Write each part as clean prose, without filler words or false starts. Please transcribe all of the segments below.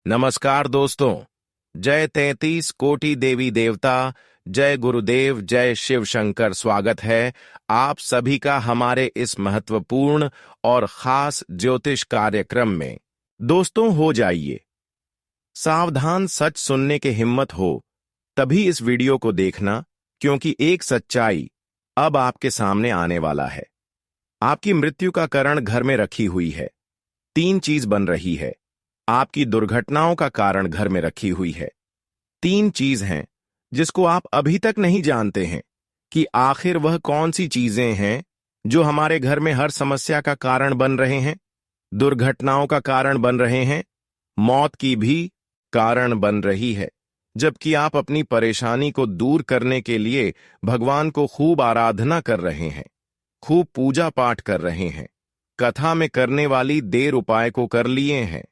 नमस्कार दोस्तों। जय 33 कोटि देवी देवता, जय गुरुदेव, जय शिव शंकर। स्वागत है आप सभी का हमारे इस महत्वपूर्ण और खास ज्योतिष कार्यक्रम में। दोस्तों, हो जाइए सावधान। सच सुनने की हिम्मत हो तभी इस वीडियो को देखना, क्योंकि एक सच्चाई अब आपके सामने आने वाला है। आपकी मृत्यु का कारण घर में रखी हुई है। 3 चीज बन रही है। आपकी दुर्घटनाओं का कारण घर में रखी हुई है। 3 चीज हैं जिसको आप अभी तक नहीं जानते हैं कि आखिर वह कौन सी चीजें हैं जो हमारे घर में हर समस्या का कारण बन रहे हैं, दुर्घटनाओं का कारण बन रहे हैं, मौत की भी कारण बन रही है। जबकि आप अपनी परेशानी को दूर करने के लिए भगवान को खूब आराधना कर रहे हैं, खूब पूजा पाठ कर रहे हैं, कथा में करने वाली देर उपाय को कर लिए हैं,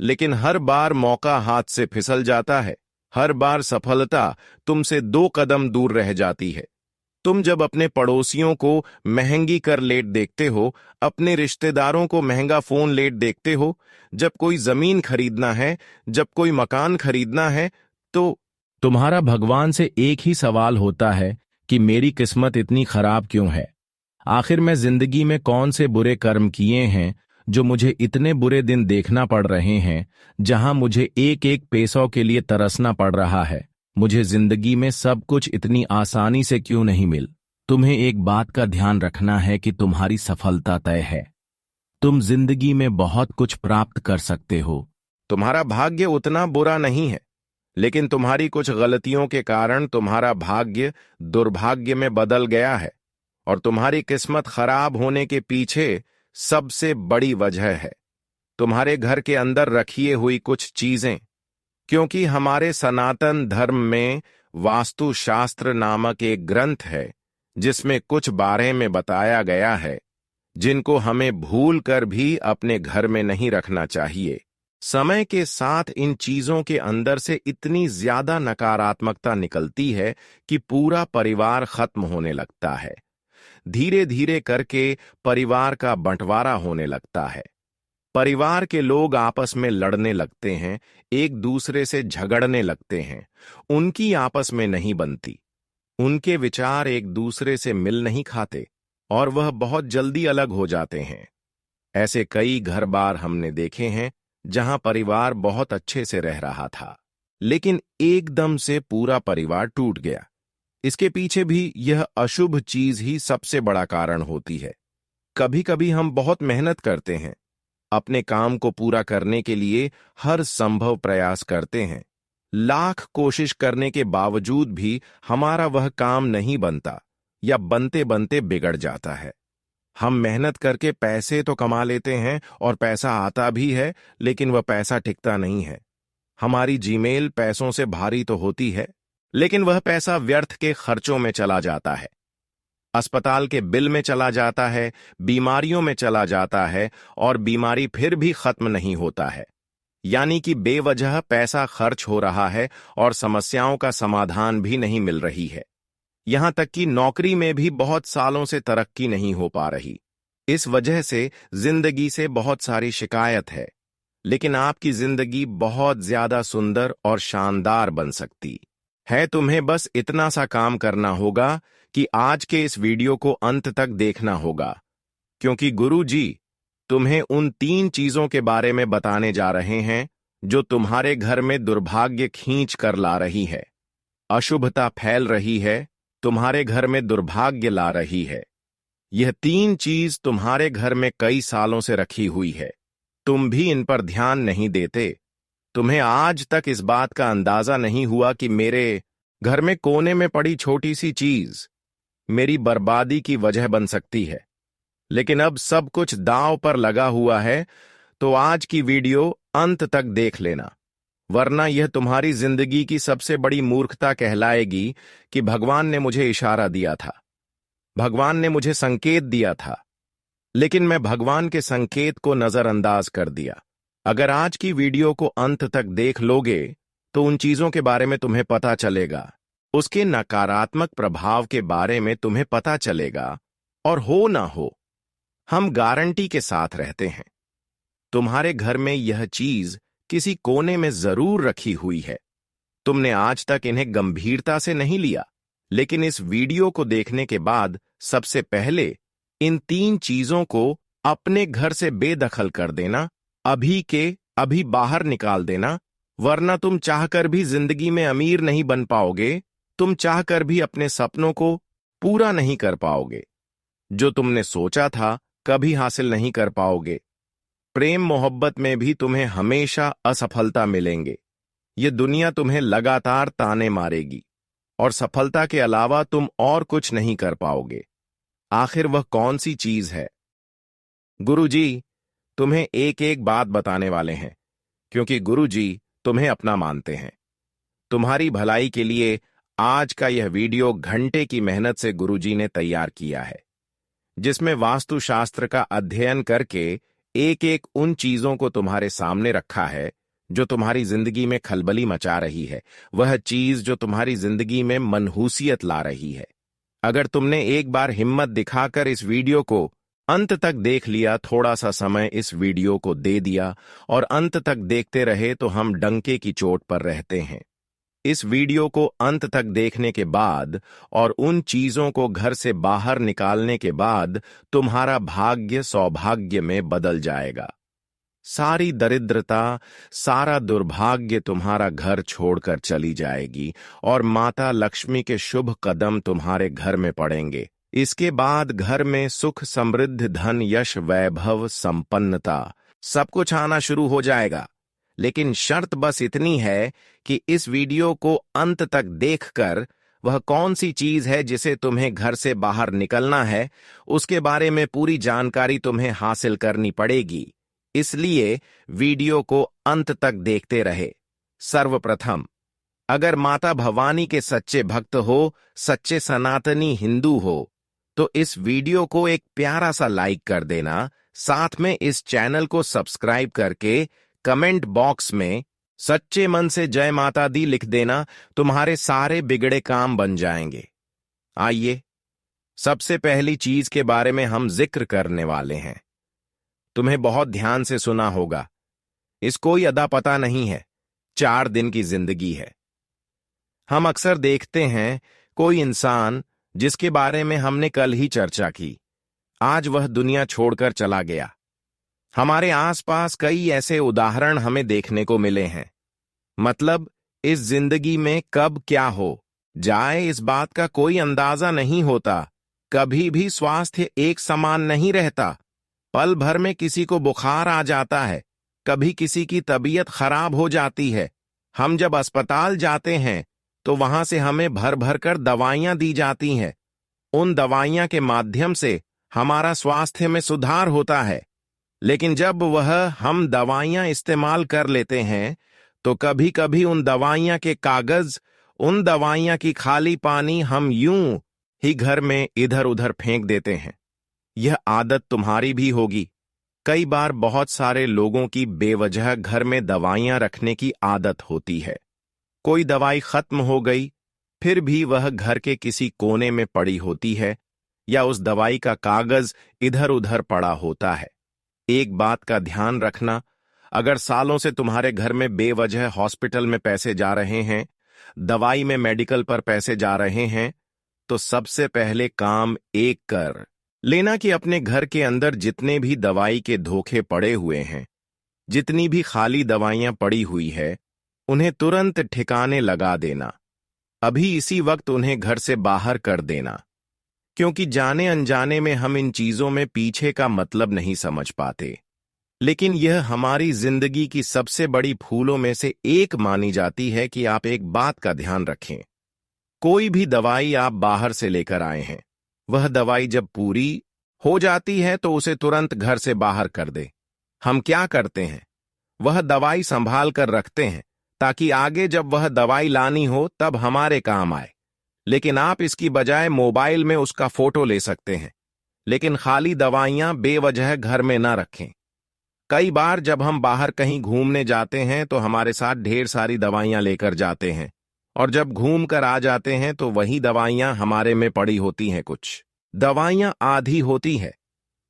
लेकिन हर बार मौका हाथ से फिसल जाता है। हर बार सफलता तुमसे 2 कदम दूर रह जाती है। तुम जब अपने पड़ोसियों को महंगी कर लेट देखते हो, अपने रिश्तेदारों को महंगा फोन लेट देखते हो, जब कोई जमीन खरीदना है, जब कोई मकान खरीदना है, तो तुम्हारा भगवान से एक ही सवाल होता है कि मेरी किस्मत इतनी खराब क्यों है। आखिर मैं जिंदगी में कौन से बुरे कर्म किए हैं जो मुझे इतने बुरे दिन देखना पड़ रहे हैं, जहां मुझे एक एक पैसों के लिए तरसना पड़ रहा है। मुझे जिंदगी में सब कुछ इतनी आसानी से क्यों नहीं मिल। तुम्हें एक बात का ध्यान रखना है कि तुम्हारी सफलता तय है। तुम जिंदगी में बहुत कुछ प्राप्त कर सकते हो। तुम्हारा भाग्य उतना बुरा नहीं है, लेकिन तुम्हारी कुछ गलतियों के कारण तुम्हारा भाग्य दुर्भाग्य में बदल गया है। और तुम्हारी किस्मत खराब होने के पीछे सबसे बड़ी वजह है तुम्हारे घर के अंदर रखी हुई कुछ चीजें। क्योंकि हमारे सनातन धर्म में वास्तुशास्त्र नामक एक ग्रंथ है जिसमें कुछ बारे में बताया गया है जिनको हमें भूल कर भी अपने घर में नहीं रखना चाहिए। समय के साथ इन चीजों के अंदर से इतनी ज्यादा नकारात्मकता निकलती है कि पूरा परिवार खत्म होने लगता है। धीरे धीरे करके परिवार का बंटवारा होने लगता है। परिवार के लोग आपस में लड़ने लगते हैं, एक दूसरे से झगड़ने लगते हैं। उनकी आपस में नहीं बनती, उनके विचार एक दूसरे से मिल नहीं खाते और वह बहुत जल्दी अलग हो जाते हैं। ऐसे कई घर बार हमने देखे हैं जहां परिवार बहुत अच्छे से रह रहा था, लेकिन एकदम से पूरा परिवार टूट गया। इसके पीछे भी यह अशुभ चीज ही सबसे बड़ा कारण होती है। कभी कभी हम बहुत मेहनत करते हैं, अपने काम को पूरा करने के लिए हर संभव प्रयास करते हैं, लाख कोशिश करने के बावजूद भी हमारा वह काम नहीं बनता या बनते बनते बिगड़ जाता है। हम मेहनत करके पैसे तो कमा लेते हैं और पैसा आता भी है, लेकिन वह पैसा टिकता नहीं है। हमारी जीमेल पैसों से भारी तो होती है, लेकिन वह पैसा व्यर्थ के खर्चों में चला जाता है, अस्पताल के बिल में चला जाता है, बीमारियों में चला जाता है और बीमारी फिर भी खत्म नहीं होता है। यानी कि बेवजह पैसा खर्च हो रहा है और समस्याओं का समाधान भी नहीं मिल रही है। यहां तक कि नौकरी में भी बहुत सालों से तरक्की नहीं हो पा रही। इस वजह से जिंदगी से बहुत सारी शिकायत है, लेकिन आपकी जिंदगी बहुत ज्यादा सुंदर और शानदार बन सकती है। तुम्हें बस इतना सा काम करना होगा कि आज के इस वीडियो को अंत तक देखना होगा, क्योंकि गुरु जी तुम्हें उन 3 चीजों के बारे में बताने जा रहे हैं जो तुम्हारे घर में दुर्भाग्य खींच कर ला रही है, अशुभता फैल रही है, तुम्हारे घर में दुर्भाग्य ला रही है। यह 3 चीज तुम्हारे घर में कई सालों से रखी हुई है, तुम भी इन पर ध्यान नहीं देते। तुम्हें आज तक इस बात का अंदाजा नहीं हुआ कि मेरे घर में कोने में पड़ी छोटी सी चीज मेरी बर्बादी की वजह बन सकती है। लेकिन अब सब कुछ दांव पर लगा हुआ है, तो आज की वीडियो अंत तक देख लेना, वरना यह तुम्हारी जिंदगी की सबसे बड़ी मूर्खता कहलाएगी कि भगवान ने मुझे इशारा दिया था, भगवान ने मुझे संकेत दिया था, लेकिन मैं भगवान के संकेत को नजरअंदाज कर दिया। अगर आज की वीडियो को अंत तक देख लोगे तो उन चीजों के बारे में तुम्हें पता चलेगा, उसके नकारात्मक प्रभाव के बारे में तुम्हें पता चलेगा, और हो ना हो हम गारंटी के साथ रहते हैं तुम्हारे घर में यह चीज किसी कोने में जरूर रखी हुई है। तुमने आज तक इन्हें गंभीरता से नहीं लिया, लेकिन इस वीडियो को देखने के बाद सबसे पहले इन 3 चीजों को अपने घर से बेदखल कर देना, अभी के अभी बाहर निकाल देना, वरना तुम चाहकर भी जिंदगी में अमीर नहीं बन पाओगे, तुम चाहकर भी अपने सपनों को पूरा नहीं कर पाओगे। जो तुमने सोचा था कभी हासिल नहीं कर पाओगे। प्रेम मोहब्बत में भी तुम्हें हमेशा असफलता मिलेंगे। ये दुनिया तुम्हें लगातार ताने मारेगी और सफलता के अलावा तुम और कुछ नहीं कर पाओगे। आखिर वह कौन सी चीज है? गुरुजी तुम्हें एक एक बात बताने वाले हैं, क्योंकि गुरुजी तुम्हें अपना मानते हैं। तुम्हारी भलाई के लिए आज का यह वीडियो घंटे की मेहनत से गुरुजी ने तैयार किया है, जिसमें वास्तुशास्त्र का अध्ययन करके एक एक उन चीजों को तुम्हारे सामने रखा है जो तुम्हारी जिंदगी में खलबली मचा रही है, वह चीज जो तुम्हारी जिंदगी में मनहूसियत ला रही है। अगर तुमने एक बार हिम्मत दिखाकर इस वीडियो को अंत तक देख लिया, थोड़ा सा समय इस वीडियो को दे दिया और अंत तक देखते रहे, तो हम डंके की चोट पर रहते हैं। इस वीडियो को अंत तक देखने के बाद और उन चीजों को घर से बाहर निकालने के बाद तुम्हारा भाग्य सौभाग्य में बदल जाएगा। सारी दरिद्रता, सारा दुर्भाग्य तुम्हारा घर छोड़कर चली जाएगी और माता लक्ष्मी के शुभ कदम तुम्हारे घर में पड़ेंगे। इसके बाद घर में सुख, समृद्ध, धन, यश, वैभव, संपन्नता सब कुछ आना शुरू हो जाएगा। लेकिन शर्त बस इतनी है कि इस वीडियो को अंत तक देखकर वह कौन सी चीज है जिसे तुम्हें घर से बाहर निकलना है, उसके बारे में पूरी जानकारी तुम्हें हासिल करनी पड़ेगी। इसलिए वीडियो को अंत तक देखते रहे। सर्वप्रथम, अगर माता भवानी के सच्चे भक्त हो, सच्चे सनातनी हिंदू हो, तो इस वीडियो को एक प्यारा सा लाइक कर देना। साथ में इस चैनल को सब्सक्राइब करके कमेंट बॉक्स में सच्चे मन से जय माता दी लिख देना। तुम्हारे सारे बिगड़े काम बन जाएंगे। आइए, सबसे पहली चीज के बारे में हम जिक्र करने वाले हैं। तुम्हें बहुत ध्यान से सुना होगा। इस कोई अदा पता नहीं है, 4 दिन की जिंदगी है। हम अक्सर देखते हैं कोई इंसान जिसके बारे में हमने कल ही चर्चा की, आज वह दुनिया छोड़कर चला गया। हमारे आसपास कई ऐसे उदाहरण हमें देखने को मिले हैं। मतलब इस जिंदगी में कब क्या हो जाए इस बात का कोई अंदाजा नहीं होता। कभी भी स्वास्थ्य एक समान नहीं रहता। पल भर में किसी को बुखार आ जाता है, कभी किसी की तबीयत खराब हो जाती है। हम जब अस्पताल जाते हैं तो वहां से हमें भर भर कर दवाइयां दी जाती हैं। उन दवाइयां के माध्यम से हमारा स्वास्थ्य में सुधार होता है। लेकिन जब हम दवाइयां इस्तेमाल कर लेते हैं तो कभी कभी उन दवाइयां के कागज, उन दवाइयां की खाली पानी हम यूं ही घर में इधर उधर फेंक देते हैं। यह आदत तुम्हारी भी होगी। कई बार बहुत सारे लोगों की बेवजह घर में दवाइयां रखने की आदत होती है। कोई दवाई खत्म हो गई, फिर भी वह घर के किसी कोने में पड़ी होती है या उस दवाई का कागज इधर उधर पड़ा होता है। एक बात का ध्यान रखना, अगर सालों से तुम्हारे घर में बेवजह हॉस्पिटल में पैसे जा रहे हैं, दवाई में मेडिकल पर पैसे जा रहे हैं, तो सबसे पहले काम एक कर लेना कि अपने घर के अंदर जितने भी दवाई के धोखे पड़े हुए हैं, जितनी भी खाली दवाइयां पड़ी हुई है, उन्हें तुरंत ठिकाने लगा देना। अभी इसी वक्त उन्हें घर से बाहर कर देना, क्योंकि जाने अनजाने में हम इन चीजों में पीछे का मतलब नहीं समझ पाते। लेकिन यह हमारी जिंदगी की सबसे बड़ी भूलों में से एक मानी जाती है कि आप एक बात का ध्यान रखें। कोई भी दवाई आप बाहर से लेकर आए हैं, वह दवाई जब पूरी हो जाती है तो उसे तुरंत घर से बाहर कर दे। हम क्या करते हैं, वह दवाई संभाल कर रखते हैं ताकि आगे जब वह दवाई लानी हो तब हमारे काम आए। लेकिन आप इसकी बजाय मोबाइल में उसका फोटो ले सकते हैं। लेकिन खाली दवाइयां बेवजह घर में ना रखें। कई बार जब हम बाहर कहीं घूमने जाते हैं तो हमारे साथ ढेर सारी दवाइयां लेकर जाते हैं, और जब घूम कर आ जाते हैं तो वही दवाइयां हमारे में पड़ी होती हैं। कुछ दवाइयां आधी होती है,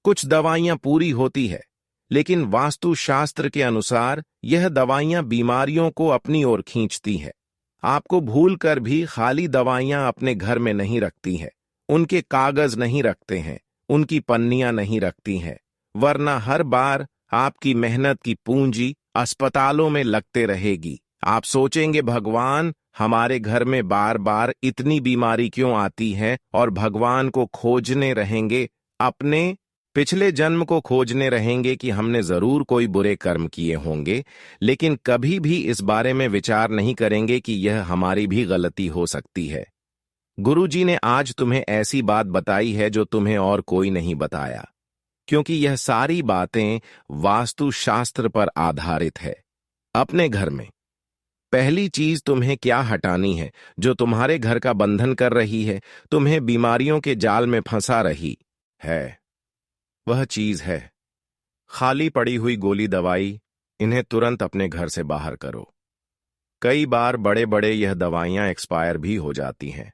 कुछ दवाइयां पूरी होती है, लेकिन वास्तुशास्त्र के अनुसार यह दवाइयां बीमारियों को अपनी ओर खींचती है। आपको भूलकर भी खाली दवाइयां अपने घर में नहीं रखती हैं, उनके कागज नहीं रखते हैं, उनकी पन्नियां नहीं रखती हैं, वरना हर बार आपकी मेहनत की पूंजी अस्पतालों में लगते रहेगी। आप सोचेंगे भगवान हमारे घर में बार बार इतनी बीमारी क्यों आती है, और भगवान को खोजने रहेंगे, अपने पिछले जन्म को खोजने रहेंगे कि हमने जरूर कोई बुरे कर्म किए होंगे, लेकिन कभी भी इस बारे में विचार नहीं करेंगे कि यह हमारी भी गलती हो सकती है। गुरुजी ने आज तुम्हें ऐसी बात बताई है जो तुम्हें और कोई नहीं बताया, क्योंकि यह सारी बातें वास्तुशास्त्र पर आधारित है। अपने घर में पहली चीज तुम्हें क्या हटानी है जो तुम्हारे घर का बंधन कर रही है, तुम्हें बीमारियों के जाल में फंसा रही है? वह चीज है खाली पड़ी हुई गोली दवाई। इन्हें तुरंत अपने घर से बाहर करो। कई बार बड़े बड़े यह दवाइयां एक्सपायर भी हो जाती हैं,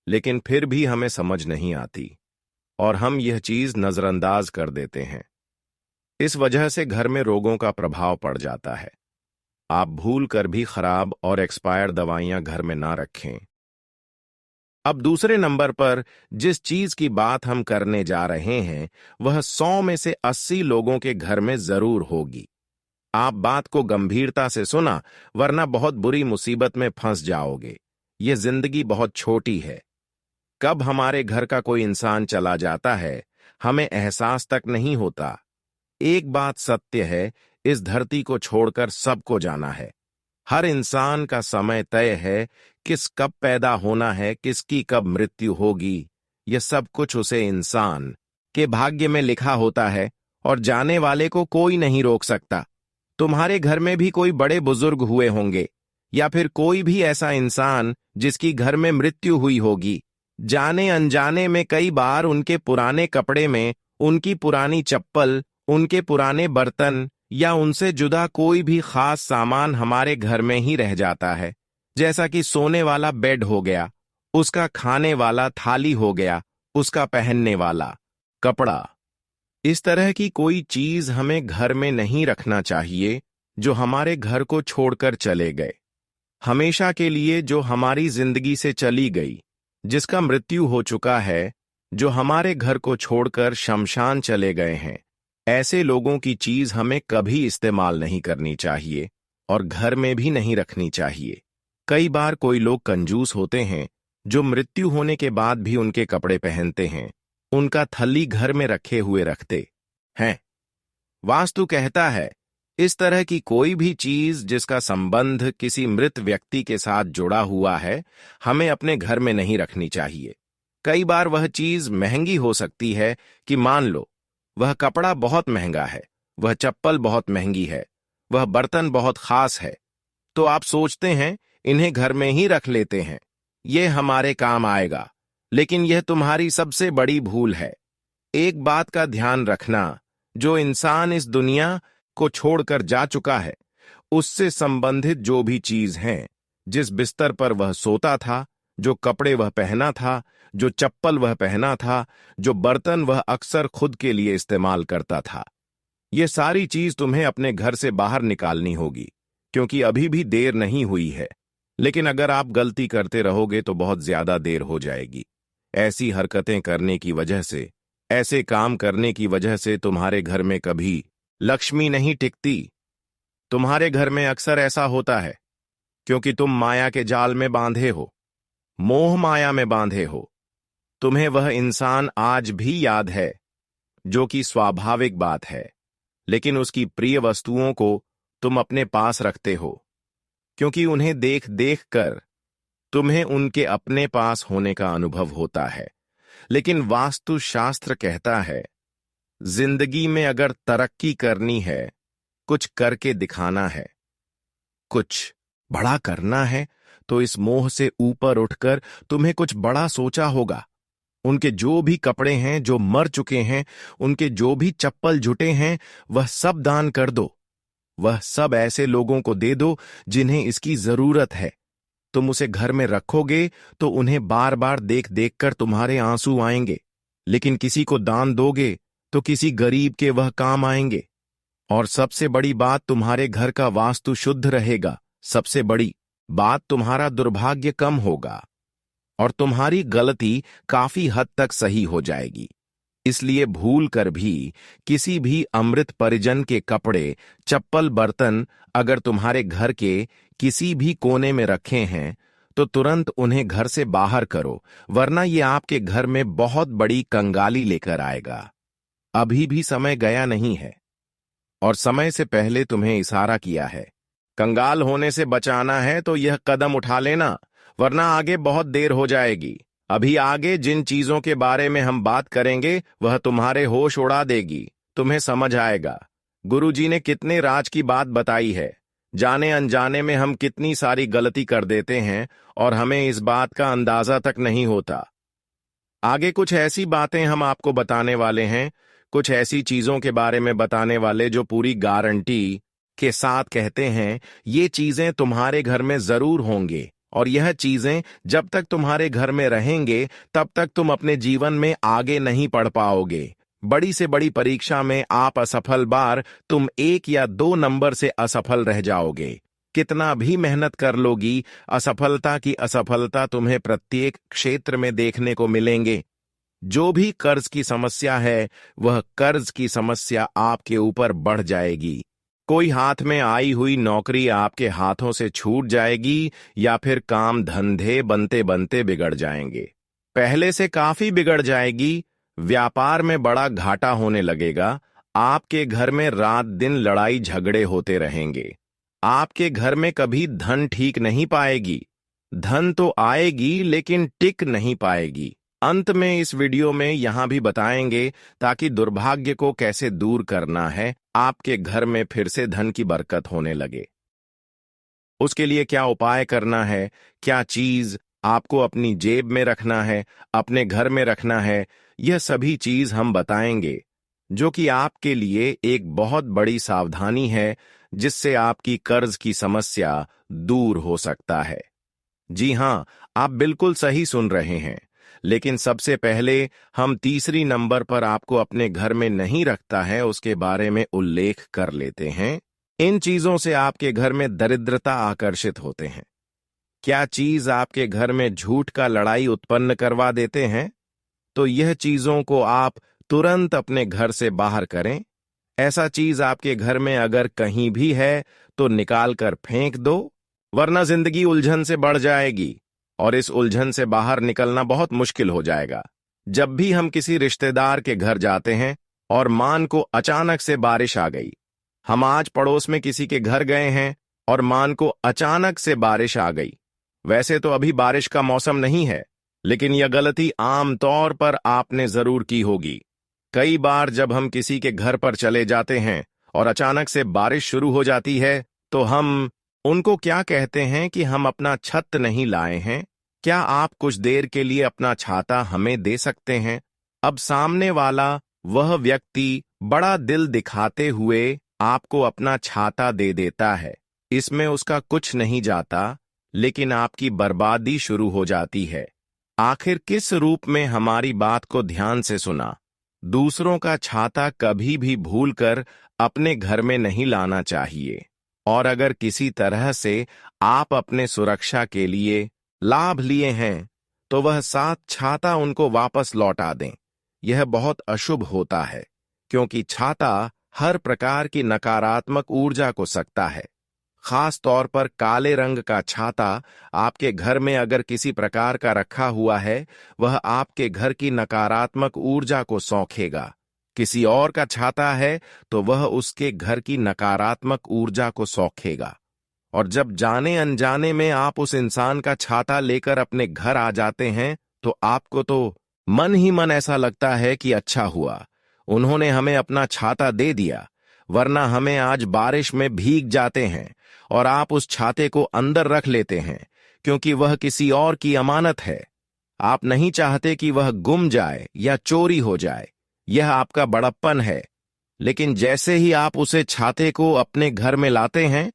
लेकिन फिर भी हमें समझ नहीं आती और हम यह चीज नजरअंदाज कर देते हैं। इस वजह से घर में रोगों का प्रभाव पड़ जाता है। आप भूल कर भी खराब और एक्सपायर दवाइयां घर में ना रखें। अब दूसरे नंबर पर जिस चीज की बात हम करने जा रहे हैं वह 100 में से 80 लोगों के घर में जरूर होगी। आप बात को गंभीरता से सुना, वरना बहुत बुरी मुसीबत में फंस जाओगे। यह जिंदगी बहुत छोटी है। कब हमारे घर का कोई इंसान चला जाता है हमें एहसास तक नहीं होता। एक बात सत्य है, इस धरती को छोड़कर सबको जाना है। हर इंसान का समय तय है, किस कब पैदा होना है, किसकी कब मृत्यु होगी, यह सब कुछ उसे इंसान के भाग्य में लिखा होता है और जाने वाले को कोई नहीं रोक सकता। तुम्हारे घर में भी कोई बड़े बुजुर्ग हुए होंगे या फिर कोई भी ऐसा इंसान जिसकी घर में मृत्यु हुई होगी। जाने अनजाने में कई बार उनके पुराने कपड़े में उनकी पुरानी चप्पल, उनके पुराने बर्तन या उनसे जुदा कोई भी खास सामान हमारे घर में ही रह जाता है। जैसा कि सोने वाला बेड हो गया, उसका खाने वाला थाली हो गया, उसका पहनने वाला कपड़ा। इस तरह की कोई चीज हमें घर में नहीं रखना चाहिए जो हमारे घर को छोड़कर चले गए, हमेशा के लिए, जो हमारी जिंदगी से चली गई, जिसका मृत्यु हो चुका है, जो हमारे घर को छोड़कर शमशान चले गए हैं। ऐसे लोगों की चीज हमें कभी इस्तेमाल नहीं करनी चाहिए और घर में भी नहीं रखनी चाहिए। कई बार कोई लोग कंजूस होते हैं जो मृत्यु होने के बाद भी उनके कपड़े पहनते हैं, उनका थैली घर में रखे हुए रखते हैं। वास्तु कहता है इस तरह की कोई भी चीज जिसका संबंध किसी मृत व्यक्ति के साथ जुड़ा हुआ है हमें अपने घर में नहीं रखनी चाहिए। कई बार वह चीज महंगी हो सकती है कि मान लो वह कपड़ा बहुत महंगा है, वह चप्पल बहुत महंगी है, वह बर्तन बहुत खास है, तो आप सोचते हैं इन्हें घर में ही रख लेते हैं, ये हमारे काम आएगा। लेकिन यह तुम्हारी सबसे बड़ी भूल है। एक बात का ध्यान रखना, जो इंसान इस दुनिया को छोड़कर जा चुका है उससे संबंधित जो भी चीज हैं, जिस बिस्तर पर वह सोता था, जो कपड़े वह पहना था, जो चप्पल वह पहना था, जो बर्तन वह अक्सर खुद के लिए इस्तेमाल करता था, ये सारी चीज तुम्हें अपने घर से बाहर निकालनी होगी, क्योंकि अभी भी देर नहीं हुई है। लेकिन अगर आप गलती करते रहोगे तो बहुत ज्यादा देर हो जाएगी। ऐसी हरकतें करने की वजह से, ऐसे काम करने की वजह से तुम्हारे घर में कभी लक्ष्मी नहीं टिकती। तुम्हारे घर में अक्सर ऐसा होता है क्योंकि तुम माया के जाल में बांधे हो, मोह माया में बांधे हो। तुम्हें वह इंसान आज भी याद है, जो कि स्वाभाविक बात है, लेकिन उसकी प्रिय वस्तुओं को तुम अपने पास रखते हो क्योंकि उन्हें देख देख कर तुम्हें उनके अपने पास होने का अनुभव होता है। लेकिन वास्तुशास्त्र कहता है जिंदगी में अगर तरक्की करनी है, कुछ करके दिखाना है, कुछ बड़ा करना है, तो इस मोह से ऊपर उठकर तुम्हें कुछ बड़ा सोचा होगा। उनके जो भी कपड़े हैं जो मर चुके हैं, उनके जो भी चप्पल जुटे हैं, वह सब दान कर दो। वह सब ऐसे लोगों को दे दो जिन्हें इसकी जरूरत है। तुम उसे घर में रखोगे तो उन्हें बार बार देख देख कर तुम्हारे आंसू आएंगे, लेकिन किसी को दान दोगे तो किसी गरीब के वह काम आएंगे। और सबसे बड़ी बात, तुम्हारे घर का वास्तु शुद्ध रहेगा। सबसे बड़ी बात, तुम्हारा दुर्भाग्य कम होगा और तुम्हारी गलती काफी हद तक सही हो जाएगी। इसलिए भूल कर भी किसी भी अमृत परिजन के कपड़े, चप्पल, बर्तन अगर तुम्हारे घर के किसी भी कोने में रखे हैं तो तुरंत उन्हें घर से बाहर करो, वरना ये आपके घर में बहुत बड़ी कंगाली लेकर आएगा। अभी भी समय गया नहीं है और समय से पहले तुम्हें इशारा किया है। कंगाल होने से बचाना है तो यह कदम उठा लेना, वरना आगे बहुत देर हो जाएगी। अभी आगे जिन चीजों के बारे में हम बात करेंगे वह तुम्हारे होश उड़ा देगी। तुम्हें समझ आएगा गुरुजी ने कितने राज की बात बताई है। जाने अनजाने में हम कितनी सारी गलती कर देते हैं और हमें इस बात का अंदाजा तक नहीं होता। आगे कुछ ऐसी बातें हम आपको बताने वाले हैं, कुछ ऐसी चीजों के बारे में बताने वाले जो पूरी गारंटी के साथ कहते हैं ये चीजें तुम्हारे घर में जरूर होंगे और यह चीजें जब तक तुम्हारे घर में रहेंगे तब तक तुम अपने जीवन में आगे नहीं बढ़ पाओगे। बड़ी से बड़ी परीक्षा में आप असफल बार तुम 1 या 2 नंबर से असफल रह जाओगे। कितना भी मेहनत कर लोगी, असफलता की असफलता तुम्हें प्रत्येक क्षेत्र में देखने को मिलेंगे। जो भी कर्ज की समस्या है वह कर्ज की समस्या आपके ऊपर बढ़ जाएगी। कोई हाथ में आई हुई नौकरी आपके हाथों से छूट जाएगी या फिर काम धंधे बनते बनते बिगड़ जाएंगे। पहले से काफी बिगड़ जाएगी। व्यापार में बड़ा घाटा होने लगेगा। आपके घर में रात दिन लड़ाई झगड़े होते रहेंगे। आपके घर में कभी धन ठीक नहीं पाएगी। धन तो आएगी लेकिन टिक नहीं पाएगी। अंत में इस वीडियो में यहां भी बताएंगे ताकि दुर्भाग्य को कैसे दूर करना है, आपके घर में फिर से धन की बरकत होने लगे। उसके लिए क्या उपाय करना है, क्या चीज आपको अपनी जेब में रखना है, अपने घर में रखना है, यह सभी चीज हम बताएंगे, जो कि आपके लिए एक बहुत बड़ी सावधानी है जिससे आपकी कर्ज की समस्या दूर हो सकता है। जी हां, आप बिल्कुल सही सुन रहे हैं। लेकिन सबसे पहले हम तीसरी नंबर पर आपको अपने घर में नहीं रखता है उसके बारे में उल्लेख कर लेते हैं। इन चीजों से आपके घर में दरिद्रता आकर्षित होते हैं। क्या चीज आपके घर में झूठ का लड़ाई उत्पन्न करवा देते हैं? तो यह चीजों को आप तुरंत अपने घर से बाहर करें। ऐसा चीज आपके घर में अगर कहीं भी है तो निकाल कर फेंक दो, वरना जिंदगी उलझन से बढ़ जाएगी और इस उलझन से बाहर निकलना बहुत मुश्किल हो जाएगा। जब भी हम किसी रिश्तेदार के घर जाते हैं और मान को अचानक से बारिश आ गई, हम आज पड़ोस में किसी के घर गए हैं और मान को अचानक से बारिश आ गई। वैसे तो अभी बारिश का मौसम नहीं है, लेकिन यह गलती आमतौर पर आपने जरूर की होगी। कई बार जब हम किसी के घर पर चले जाते हैं और अचानक से बारिश शुरू हो जाती है तो हम उनको क्या कहते हैं कि हम अपना छत नहीं लाए हैं, क्या आप कुछ देर के लिए अपना छाता हमें दे सकते हैं? अब सामने वाला वह व्यक्ति बड़ा दिल दिखाते हुए आपको अपना छाता दे देता है। इसमें उसका कुछ नहीं जाता, लेकिन आपकी बर्बादी शुरू हो जाती है। आखिर किस रूप में हमारी बात को ध्यान से सुना? दूसरों का छाता कभी भी भूलकर अपने घर में नहीं लाना चाहिए और अगर किसी तरह से आप अपने सुरक्षा के लिए लाभ लिए हैं तो वह साथ छाता उनको वापस लौटा दें। यह बहुत अशुभ होता है क्योंकि छाता हर प्रकार की नकारात्मक ऊर्जा को सकता है। खास तौर पर काले रंग का छाता आपके घर में अगर किसी प्रकार का रखा हुआ है, वह आपके घर की नकारात्मक ऊर्जा को सौखेगा। किसी और का छाता है तो वह उसके घर की नकारात्मक ऊर्जा को सौखेगा। और जब जाने अनजाने में आप उस इंसान का छाता लेकर अपने घर आ जाते हैं तो आपको तो मन ही मन ऐसा लगता है कि अच्छा हुआ उन्होंने हमें अपना छाता दे दिया, वरना हमें आज बारिश में भीग जाते हैं। और आप उस छाते को अंदर रख लेते हैं क्योंकि वह किसी और की अमानत है। आप नहीं चाहते कि वह गुम जाए या चोरी हो जाए, यह आपका बड़प्पन है। लेकिन जैसे ही आप उसे छाते को अपने घर में लाते हैं,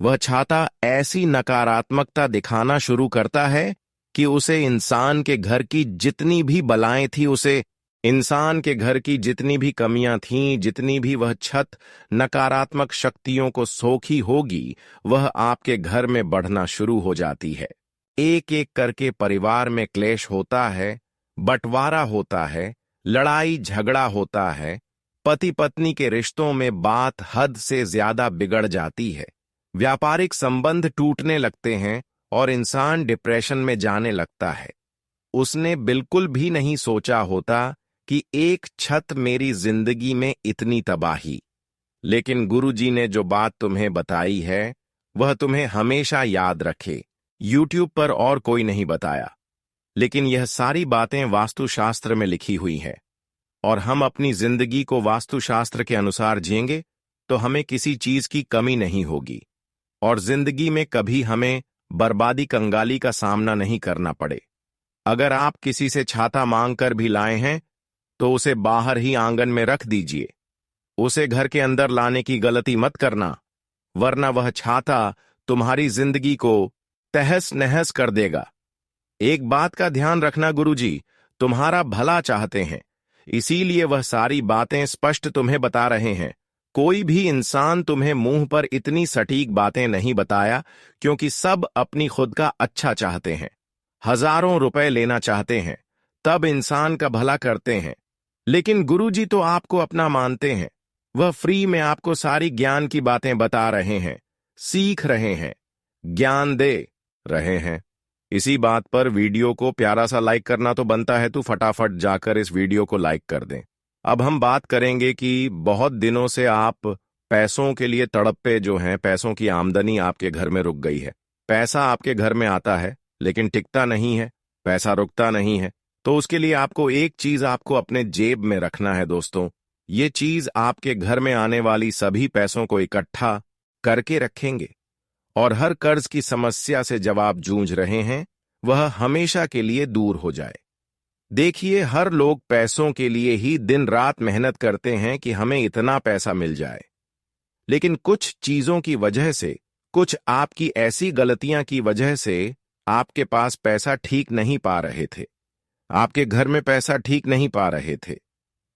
वह छाता ऐसी नकारात्मकता दिखाना शुरू करता है कि उसे इंसान के घर की जितनी भी बलाएं थी उसे इंसान के घर की जितनी भी कमियां थीं, जितनी भी वह छत नकारात्मक शक्तियों को सोखी होगी, वह आपके घर में बढ़ना शुरू हो जाती है। एक एक करके परिवार में क्लेश होता है, बंटवारा होता है, लड़ाई झगड़ा होता है, पति पत्नी के रिश्तों में बात हद से ज्यादा बिगड़ जाती है, व्यापारिक संबंध टूटने लगते हैं और इंसान डिप्रेशन में जाने लगता है। उसने बिल्कुल भी नहीं सोचा होता कि एक छत मेरी जिंदगी में इतनी तबाही। लेकिन गुरुजी ने जो बात तुम्हें बताई है, वह तुम्हें हमेशा याद रखे। यूट्यूब पर और कोई नहीं बताया, लेकिन यह सारी बातें वास्तुशास्त्र में लिखी हुई है, और हम अपनी जिंदगी को वास्तुशास्त्र के अनुसार जिएंगे तो हमें किसी चीज की कमी नहीं होगी, और जिंदगी में कभी हमें बर्बादी कंगाली का सामना नहीं करना पड़े। अगर आप किसी से छाता मांग कर भी लाए हैं तो उसे बाहर ही आंगन में रख दीजिए। उसे घर के अंदर लाने की गलती मत करना, वरना वह छाता तुम्हारी जिंदगी को तहस नहस कर देगा। एक बात का ध्यान रखना, गुरुजी तुम्हारा भला चाहते हैं, इसीलिए वह सारी बातें स्पष्ट तुम्हें बता रहे हैं। कोई भी इंसान तुम्हें मुंह पर इतनी सटीक बातें नहीं बताया, क्योंकि सब अपनी खुद का अच्छा चाहते हैं, हजारों रुपए लेना चाहते हैं, तब इंसान का भला करते हैं। लेकिन गुरुजी तो आपको अपना मानते हैं, वह फ्री में आपको सारी ज्ञान की बातें बता रहे हैं, सीख रहे हैं, ज्ञान दे रहे हैं। इसी बात पर वीडियो को प्यारा सा लाइक करना तो बनता है, तो फटाफट जाकर इस वीडियो को लाइक कर दें। अब हम बात करेंगे कि बहुत दिनों से आप पैसों के लिए तड़पे जो हैं, पैसों की आमदनी आपके घर में रुक गई है। पैसा आपके घर में आता है लेकिन टिकता नहीं है, पैसा रुकता नहीं है। तो उसके लिए आपको एक चीज आपको अपने जेब में रखना है दोस्तों। ये चीज आपके घर में आने वाली सभी पैसों को इकट्ठा करके रखेंगे, और हर कर्ज की समस्या से जब आप जूझ रहे हैं, वह हमेशा के लिए दूर हो जाए। देखिए, हर लोग पैसों के लिए ही दिन रात मेहनत करते हैं कि हमें इतना पैसा मिल जाए, लेकिन कुछ चीजों की वजह से, कुछ आपकी ऐसी गलतियां की वजह से आपके पास पैसा ठीक नहीं पा रहे थे, आपके घर में पैसा ठीक नहीं पा रहे थे।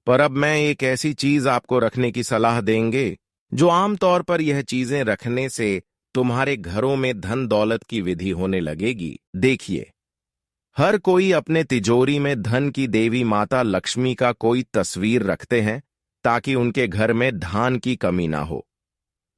पर अब मैं एक ऐसी चीज आपको रखने की सलाह देंगे, जो आमतौर पर यह चीजें रखने से तुम्हारे घरों में धन दौलत की विधि होने लगेगी। देखिए, हर कोई अपने तिजोरी में धन की देवी माता लक्ष्मी का कोई तस्वीर रखते हैं, ताकि उनके घर में धान की कमी ना हो,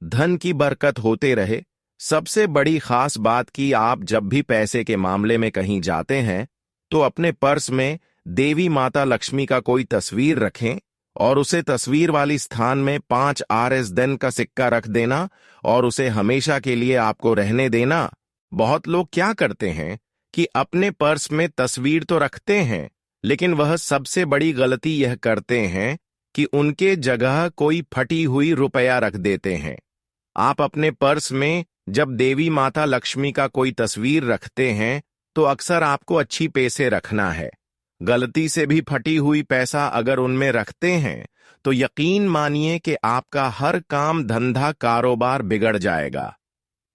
धन की बरकत होते रहे। सबसे बड़ी खास बात कि आप जब भी पैसे के मामले में कहीं जाते हैं, तो अपने पर्स में देवी माता लक्ष्मी का कोई तस्वीर रखें, और उसे तस्वीर वाली स्थान में 5 RS धन का सिक्का रख देना, और उसे हमेशा के लिए आपको रहने देना। बहुत लोग क्या करते हैं कि अपने पर्स में तस्वीर तो रखते हैं, लेकिन वह सबसे बड़ी गलती यह करते हैं कि उनके जगह कोई फटी हुई रुपया रख देते हैं। आप अपने पर्स में जब देवी माता लक्ष्मी का कोई तस्वीर रखते हैं, तो अक्सर आपको अच्छी पैसे रखना है। गलती से भी फटी हुई पैसा अगर उनमें रखते हैं, तो यकीन मानिए कि आपका हर काम धंधा कारोबार बिगड़ जाएगा।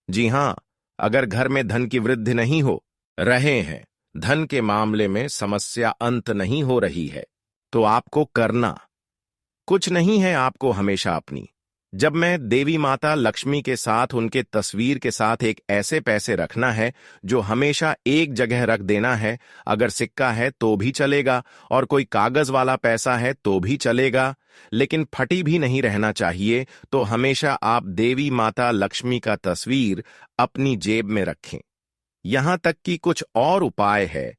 जी हां, अगर घर में धन की वृद्धि नहीं हो रहे हैं, धन के मामले में समस्या अंत नहीं हो रही है, तो आपको करना कुछ नहीं है, आपको हमेशा अपनी जब मैं देवी माता लक्ष्मी के साथ उनके तस्वीर के साथ एक ऐसे पैसे रखना है जो हमेशा एक जगह रख देना है। अगर सिक्का है तो भी चलेगा, और कोई कागज वाला पैसा है तो भी चलेगा, लेकिन फटी भी नहीं रहना चाहिए। तो हमेशा आप देवी माता लक्ष्मी का तस्वीर अपनी जेब में रखें। यहां तक कि कुछ और उपाय है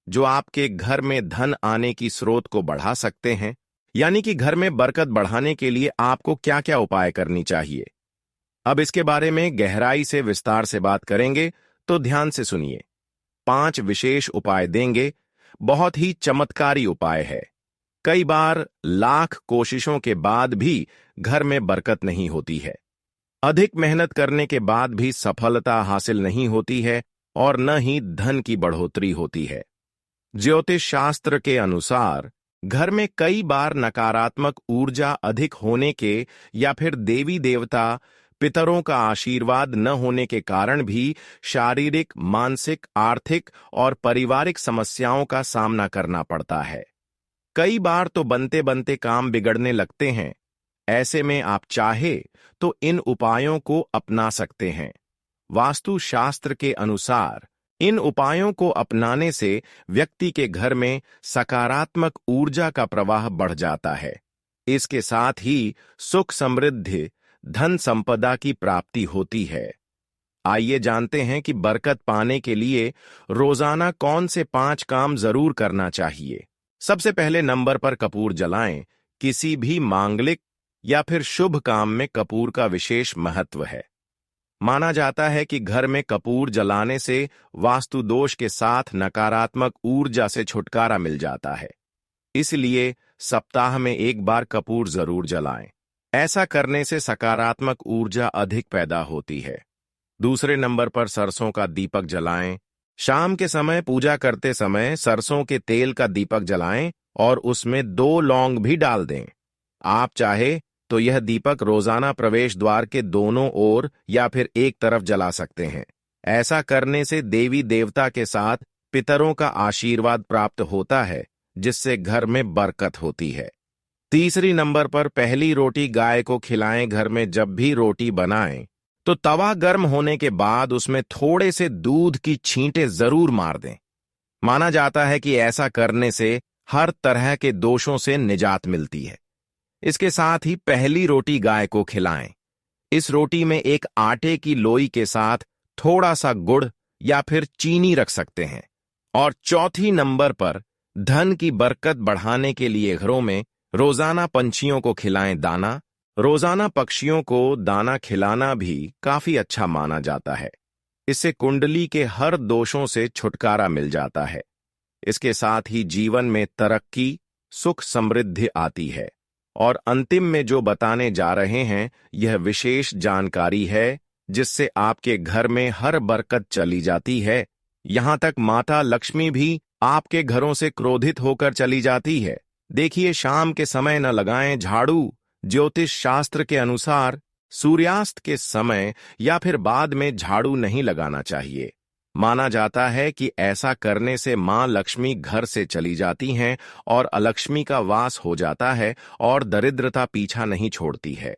जो आपके घर में धन आने की स्रोत को बढ़ा सकते हैं। यानी कि घर में बरकत बढ़ाने के लिए आपको क्या क्या उपाय करनी चाहिए, अब इसके बारे में गहराई से विस्तार से बात करेंगे, तो ध्यान से सुनिए। 5 विशेष उपाय देंगे, बहुत ही चमत्कारी उपाय है। कई बार लाख कोशिशों के बाद भी घर में बरकत नहीं होती है, अधिक मेहनत करने के बाद भी सफलता हासिल नहीं होती है, और न ही धन की बढ़ोतरी होती है। ज्योतिष शास्त्र के अनुसार घर में कई बार नकारात्मक ऊर्जा अधिक होने के या फिर देवी देवता पितरों का आशीर्वाद न होने के कारण भी शारीरिक, मानसिक, आर्थिक और पारिवारिक समस्याओं का सामना करना पड़ता है। कई बार तो बनते बनते काम बिगड़ने लगते हैं। ऐसे में आप चाहे तो इन उपायों को अपना सकते हैं। वास्तु शास्त्र के अनुसार इन उपायों को अपनाने से व्यक्ति के घर में सकारात्मक ऊर्जा का प्रवाह बढ़ जाता है। इसके साथ ही सुख समृद्धि, धन संपदा की प्राप्ति होती है। आइए जानते हैं कि बरकत पाने के लिए रोजाना कौन से 5 काम जरूर करना चाहिए। सबसे पहले नंबर पर कपूर जलाएं। किसी भी मांगलिक या फिर शुभ काम में कपूर का विशेष महत्व है। माना जाता है कि घर में कपूर जलाने से वास्तु दोष के साथ नकारात्मक ऊर्जा से छुटकारा मिल जाता है। इसलिए सप्ताह में एक बार कपूर जरूर जलाएं। ऐसा करने से सकारात्मक ऊर्जा अधिक पैदा होती है। दूसरे नंबर पर सरसों का दीपक जलाएं। शाम के समय पूजा करते समय सरसों के तेल का दीपक जलाएं और उसमें 2 लौंग भी डाल दें। आप चाहे तो यह दीपक रोजाना प्रवेश द्वार के दोनों ओर या फिर एक तरफ जला सकते हैं। ऐसा करने से देवी देवता के साथ पितरों का आशीर्वाद प्राप्त होता है, जिससे घर में बरकत होती है। तीसरी नंबर पर पहली रोटी गाय को खिलाएं। घर में जब भी रोटी बनाएं तो तवा गर्म होने के बाद उसमें थोड़े से दूध की छींटे जरूर मार दें। माना जाता है कि ऐसा करने से हर तरह के दोषों से निजात मिलती है। इसके साथ ही पहली रोटी गाय को खिलाएं। इस रोटी में एक आटे की लोई के साथ थोड़ा सा गुड़ या फिर चीनी रख सकते हैं। और चौथी नंबर पर धन की बरकत बढ़ाने के लिए घरों में रोजाना पंछियों को खिलाएं दाना। रोजाना पक्षियों को दाना खिलाना भी काफी अच्छा माना जाता है। इससे कुंडली के हर दोषों से छुटकारा मिल जाता है। इसके साथ ही जीवन में तरक्की, सुख समृद्धि आती है। और अंतिम में जो बताने जा रहे हैं, यह विशेष जानकारी है जिससे आपके घर में हर बरकत चली जाती है। यहां तक माता लक्ष्मी भी आपके घरों से क्रोधित होकर चली जाती है। देखिए, शाम के समय न लगाएं झाड़ू। ज्योतिष शास्त्र के अनुसार सूर्यास्त के समय या फिर बाद में झाड़ू नहीं लगाना चाहिए। माना जाता है कि ऐसा करने से मां लक्ष्मी घर से चली जाती हैं और अलक्ष्मी का वास हो जाता है और दरिद्रता पीछा नहीं छोड़ती है।